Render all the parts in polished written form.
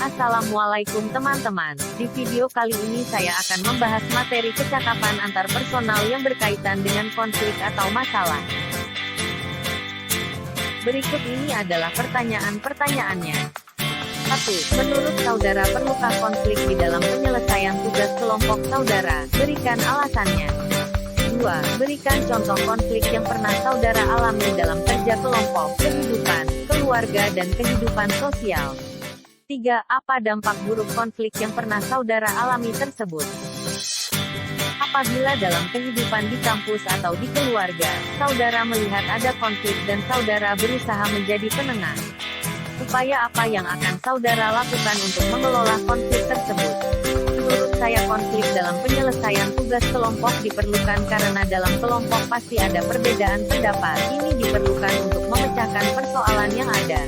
Assalamualaikum teman-teman. Di video kali ini saya akan membahas materi kecakapan antar personal yang berkaitan dengan konflik atau masalah. Berikut ini adalah pertanyaan-pertanyaannya. 1. Menurut saudara, perlukah konflik di dalam penyelesaian tugas kelompok saudara? Berikan alasannya. 2. Berikan contoh konflik yang pernah saudara alami dalam kerja kelompok, kehidupan, keluarga dan kehidupan sosial. 3. Apa dampak buruk konflik yang pernah saudara alami tersebut? Apabila dalam kehidupan di kampus atau di keluarga, saudara melihat ada konflik dan saudara berusaha menjadi penengah, upaya apa yang akan saudara lakukan untuk mengelola konflik tersebut? Menurut saya, konflik dalam penyelesaian tugas kelompok diperlukan karena dalam kelompok pasti ada perbedaan pendapat. Ini diperlukan untuk memecahkan persoalan yang ada.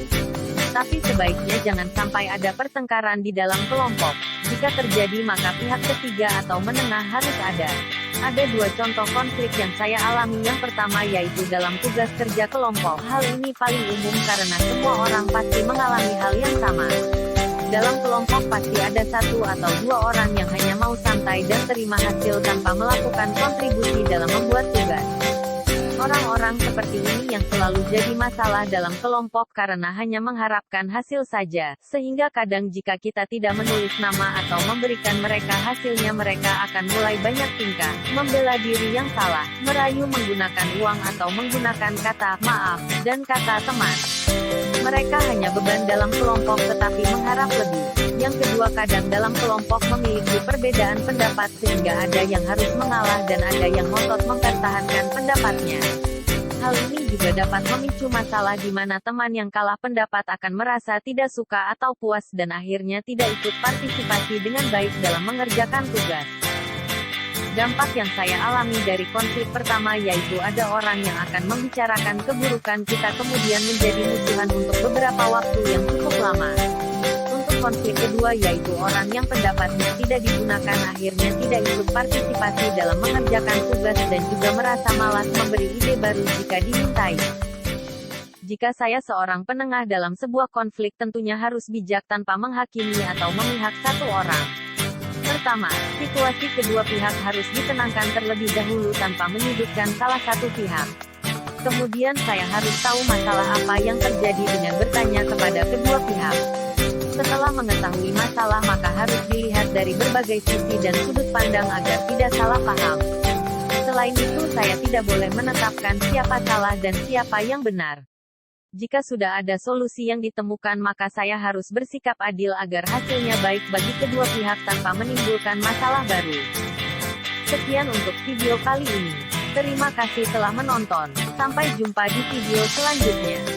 Tapi sebaiknya jangan sampai ada pertengkaran di dalam kelompok. Jika terjadi, maka pihak ketiga atau menengah harus ada. Ada 2 contoh konflik yang saya alami. Yang pertama yaitu dalam tugas kerja kelompok. Hal ini paling umum karena semua orang pasti mengalami hal yang sama. Dalam kelompok pasti ada 1 atau 2 orang yang hanya mau santai dan terima hasil tanpa melakukan kontribusi dalam membuat tugas. Orang-orang seperti ini yang selalu jadi masalah dalam kelompok karena hanya mengharapkan hasil saja, sehingga kadang jika kita tidak menulis nama atau memberikan mereka hasilnya, mereka akan mulai banyak tingkah, membela diri yang salah, merayu menggunakan uang atau menggunakan kata maaf dan kata teman. Mereka hanya beban dalam kelompok tetapi mengharap lebih. Yang kedua, kadang dalam kelompok memiliki perbedaan pendapat sehingga ada yang harus mengalah dan ada yang ngotot mempertahankan pendapatnya. Hal ini juga dapat memicu masalah di mana teman yang kalah pendapat akan merasa tidak suka atau puas dan akhirnya tidak ikut partisipasi dengan baik dalam mengerjakan tugas. Dampak yang saya alami dari konflik pertama yaitu ada orang yang akan membicarakan keburukan kita kemudian menjadi musuhan untuk beberapa waktu yang cukup lama. Konflik kedua yaitu orang yang pendapatnya tidak digunakan akhirnya tidak ikut partisipasi dalam mengerjakan tugas dan juga merasa malas memberi ide baru jika dimintai. Jika saya seorang penengah dalam sebuah konflik, tentunya harus bijak tanpa menghakimi atau memihak satu orang. Pertama, situasi kedua pihak harus ditenangkan terlebih dahulu tanpa menyudutkan salah satu pihak. Kemudian saya harus tahu masalah apa yang terjadi dengan bertanya kepada kedua pihak. Setelah mengetahui masalah, maka harus dilihat dari berbagai sisi dan sudut pandang agar tidak salah paham. Selain itu, saya tidak boleh menetapkan siapa salah dan siapa yang benar. Jika sudah ada solusi yang ditemukan, maka saya harus bersikap adil agar hasilnya baik bagi kedua pihak tanpa menimbulkan masalah baru. Sekian untuk video kali ini. Terima kasih telah menonton. Sampai jumpa di video selanjutnya.